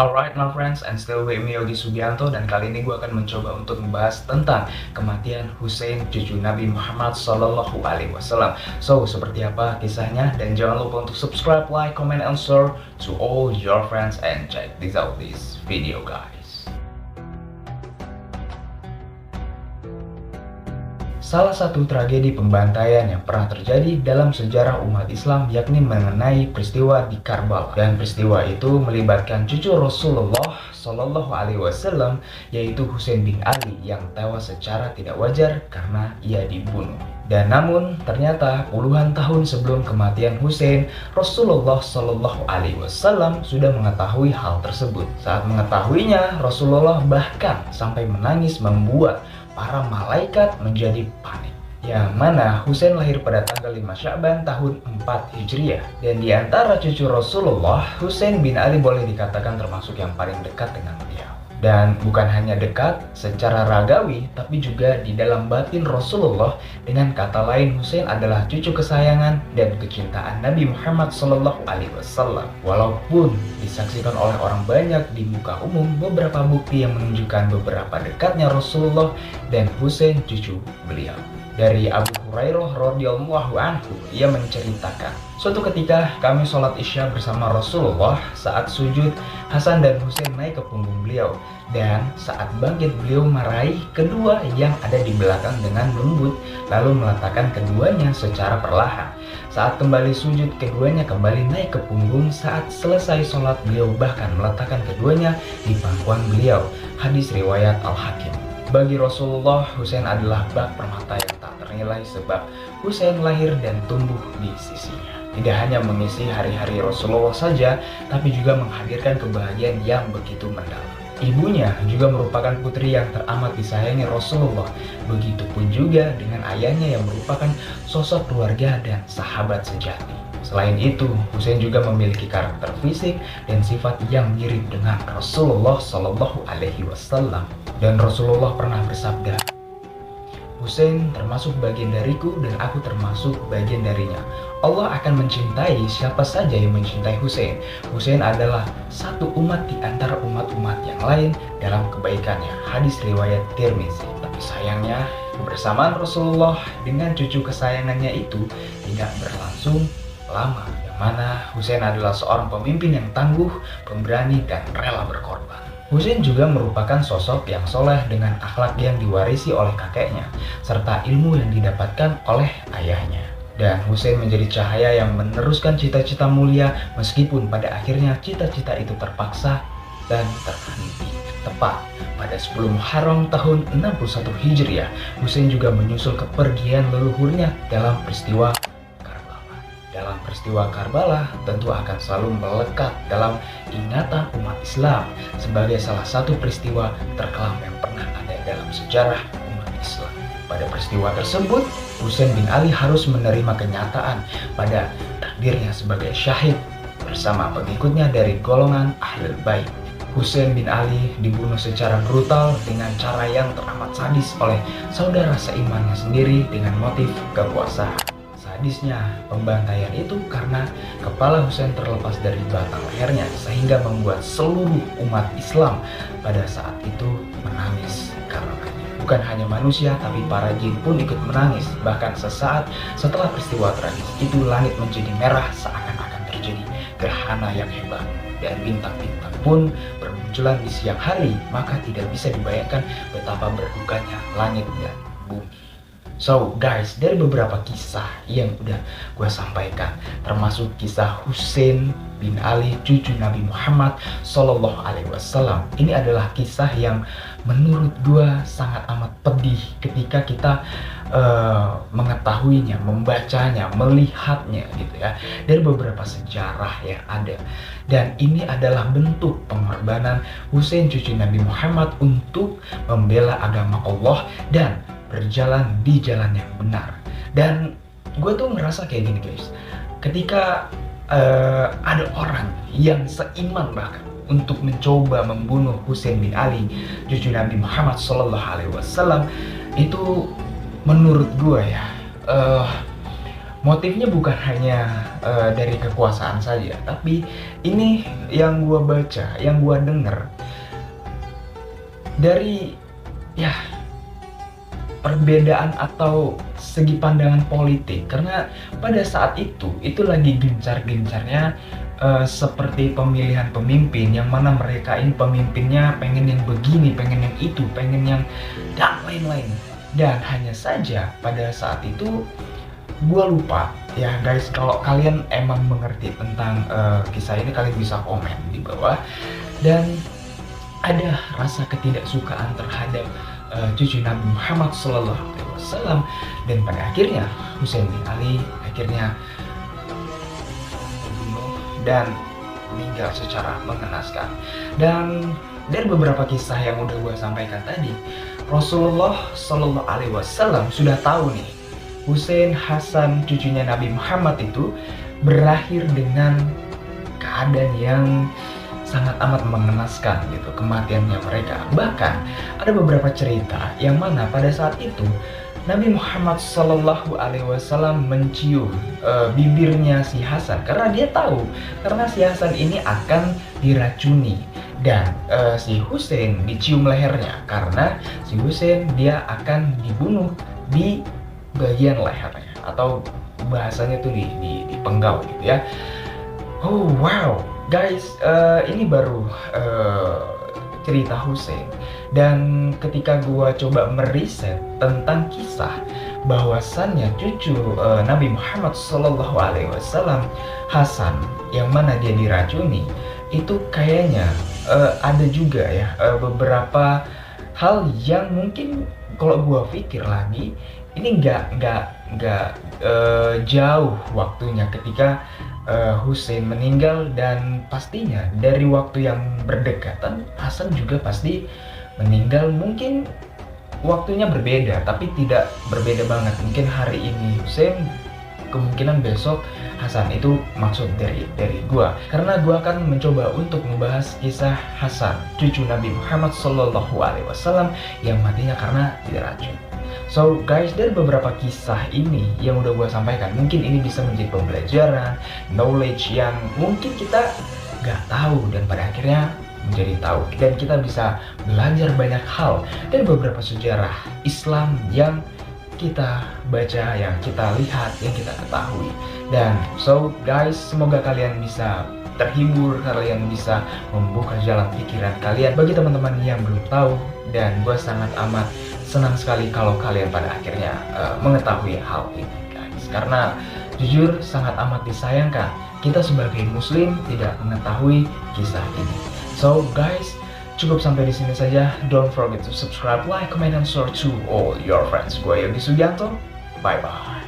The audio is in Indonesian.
Alright my friends, and still with me Yogi Subianto, dan kali ini gue akan mencoba untuk membahas tentang kematian Husain cucu Nabi Muhammad Sallallahu Alaihi Wasallam. So, seperti apa kisahnya? Dan jangan lupa untuk subscribe, like, comment, and share to all your friends, and check this out this video guys. Salah satu tragedi pembantaian yang pernah terjadi dalam sejarah umat Islam yakni mengenai peristiwa di Karbala. Dan peristiwa itu melibatkan cucu Rasulullah Shallallahu Alaihi Wasallam, yaitu Husain bin Ali, yang tewas secara tidak wajar karena ia dibunuh. Dan namun ternyata puluhan tahun sebelum kematian Husain, Rasulullah Shallallahu Alaihi Wasallam sudah mengetahui hal tersebut. Saat mengetahuinya, Rasulullah bahkan sampai menangis membuat para malaikat menjadi panik. Yang mana Husain lahir pada tanggal 5 Sya'ban tahun 4 Hijriah. Dan di antara cucu Rasulullah, Husain bin Ali boleh dikatakan termasuk yang paling dekat dengan beliau. Dan bukan hanya dekat secara ragawi, tapi juga di dalam batin Rasulullah. Dengan kata lain, Husain adalah cucu kesayangan dan kecintaan Nabi Muhammad Sallallahu Alaihi Wasallam. Walaupun disaksikan oleh orang banyak di muka umum beberapa bukti yang menunjukkan beberapa dekatnya Rasulullah dan Husain cucu beliau. Dari Abu Hurairah radhiyallahu anhu, ia menceritakan, suatu ketika kami sholat isya bersama Rasulullah. Saat sujud, Hasan dan Husain naik ke punggung beliau, dan saat bangkit beliau meraih kedua yang ada di belakang dengan lembut, lalu meletakkan keduanya secara perlahan. Saat kembali sujud, keduanya kembali naik ke punggung. Saat selesai sholat, beliau bahkan meletakkan keduanya di pangkuan beliau. Hadis riwayat Al-Hakim. Bagi Rasulullah, Husain adalah bak permata yang tak ternilai, sebab Husain lahir dan tumbuh di sisinya. Tidak hanya mengisi hari-hari Rasulullah saja, tapi juga menghadirkan kebahagiaan yang begitu mendalam. Ibunya juga merupakan putri yang teramat disayangi Rasulullah. Begitupun juga dengan ayahnya yang merupakan sosok keluarga dan sahabat sejati. Selain itu, Husain juga memiliki karakter fisik dan sifat yang mirip dengan Rasulullah Shallallahu Alaihi Wasallam. Dan Rasulullah pernah bersabda, Husain termasuk bagian dariku dan aku termasuk bagian darinya. Allah akan mencintai siapa saja yang mencintai Husain. Husain adalah satu umat di antara umat-umat yang lain dalam kebaikannya. Hadis riwayat Tirmizi. Tapi sayangnya, kebersamaan Rasulullah dengan cucu kesayangannya itu tidak berlangsung lama, yang mana Husain adalah seorang pemimpin yang tangguh, pemberani, dan rela berkorban. Husain juga merupakan sosok yang soleh dengan akhlak yang diwarisi oleh kakeknya, serta ilmu yang didapatkan oleh ayahnya. Dan Husain menjadi cahaya yang meneruskan cita-cita mulia, meskipun pada akhirnya cita-cita itu terpaksa dan terhenti. Tepat pada 10 Muharram tahun 61 Hijriah, Husain juga menyusul kepergian leluhurnya dalam peristiwa Karbala tentu akan selalu melekat dalam ingatan umat Islam sebagai salah satu peristiwa terkelam yang pernah ada dalam sejarah umat Islam. Pada peristiwa tersebut, Husain bin Ali harus menerima kenyataan pada takdirnya sebagai syahid bersama pengikutnya dari golongan Ahlul Bait. Husain bin Ali dibunuh secara brutal dengan cara yang teramat sadis oleh saudara seimannya sendiri dengan motif kekuasaan. Sadisnya pembantaian itu karena kepala Husain terlepas dari batang lehernya, sehingga membuat seluruh umat Islam pada saat itu menangis karenanya. Bukan hanya manusia, tapi para jin pun ikut menangis. Bahkan sesaat setelah peristiwa tragis itu, langit menjadi merah seakan-akan terjadi gerhana yang hebat, dan bintang-bintang pun bermunculan di siang hari. Maka tidak bisa dibayangkan betapa berdukanya langit dan bumi. So guys, dari beberapa kisah yang udah gue sampaikan, termasuk kisah Husain bin Ali cucu Nabi Muhammad Sallallahu Alaihi Wasallam, ini adalah kisah yang menurut gue sangat amat pedih ketika kita mengetahuinya, membacanya, melihatnya gitu ya, dari beberapa sejarah yang ada. Dan ini adalah bentuk pengorbanan Husain cucu Nabi Muhammad untuk membela agama Allah dan berjalan di jalan yang benar. Dan gue tuh ngerasa kayak gini guys, ketika ada orang yang seiman bahkan untuk mencoba membunuh Husain bin Ali, cucu Nabi Muhammad SAW, itu menurut gue ya, motifnya bukan hanya dari kekuasaan saja, tapi ini yang gue baca, yang gue denger dari ya perbedaan atau segi pandangan politik. Karena pada saat itu lagi gencar-gencarnya seperti pemilihan pemimpin, yang mana mereka ini pemimpinnya pengen yang begini, pengen yang itu, pengen yang dan lain-lain. Dan hanya saja pada saat itu gue lupa ya guys, kalau kalian emang mengerti tentang kisah ini, kalian bisa komen di bawah. Dan ada rasa ketidaksukaan terhadap cucu Nabi Muhammad SAW, dan pada akhirnya Husain bin Ali akhirnya terbunuh dan meninggal secara mengenaskan. Dan dari beberapa kisah yang udah gue sampaikan tadi, Rasulullah SAW sudah tahu nih Husain Hasan cucunya Nabi Muhammad itu berakhir dengan keadaan yang sangat amat mengenaskan gitu, kematiannya mereka. Bahkan ada beberapa cerita yang mana pada saat itu Nabi Muhammad SAW mencium bibirnya si Hasan karena dia tahu karena si Hasan ini akan diracuni, dan si Husain dicium lehernya karena si Husain dia akan dibunuh di bagian lehernya, atau bahasanya tuh dipenggal gitu ya. Oh wow guys, ini baru cerita Husain. Dan ketika gua coba meriset tentang kisah bahwasannya cucu Nabi Muhammad SAW Hasan yang mana dia diracuni, itu kayaknya ada juga ya beberapa hal yang mungkin kalau gua pikir lagi ini nggak jauh waktunya ketika Husain meninggal, dan pastinya dari waktu yang berdekatan Hasan juga pasti meninggal. Mungkin waktunya berbeda tapi tidak berbeda banget. Mungkin hari ini Husain, kemungkinan besok Hasan. Itu maksud dari gua, karena gua akan mencoba untuk membahas kisah Hasan cucu Nabi Muhammad SAW yang matinya karena diracun. So guys, dari beberapa kisah ini yang udah gue sampaikan, mungkin ini bisa menjadi pembelajaran, knowledge yang mungkin kita gak tahu dan pada akhirnya menjadi tahu. Dan kita bisa belajar banyak hal dari beberapa sejarah Islam yang kita baca, yang kita lihat, yang kita ketahui. Dan so guys, semoga kalian bisa terhibur, kalian bisa membuka jalan pikiran kalian bagi teman-teman yang belum tahu. Dan gue sangat amat senang sekali kalau kalian pada akhirnya mengetahui hal ini guys, karena jujur sangat amat disayangkan kita sebagai muslim tidak mengetahui kisah ini. So guys, cukup sampai di sini saja. Don't forget to subscribe, like, comment, and share to all your friends. Gue Yogi Sugianto, bye bye.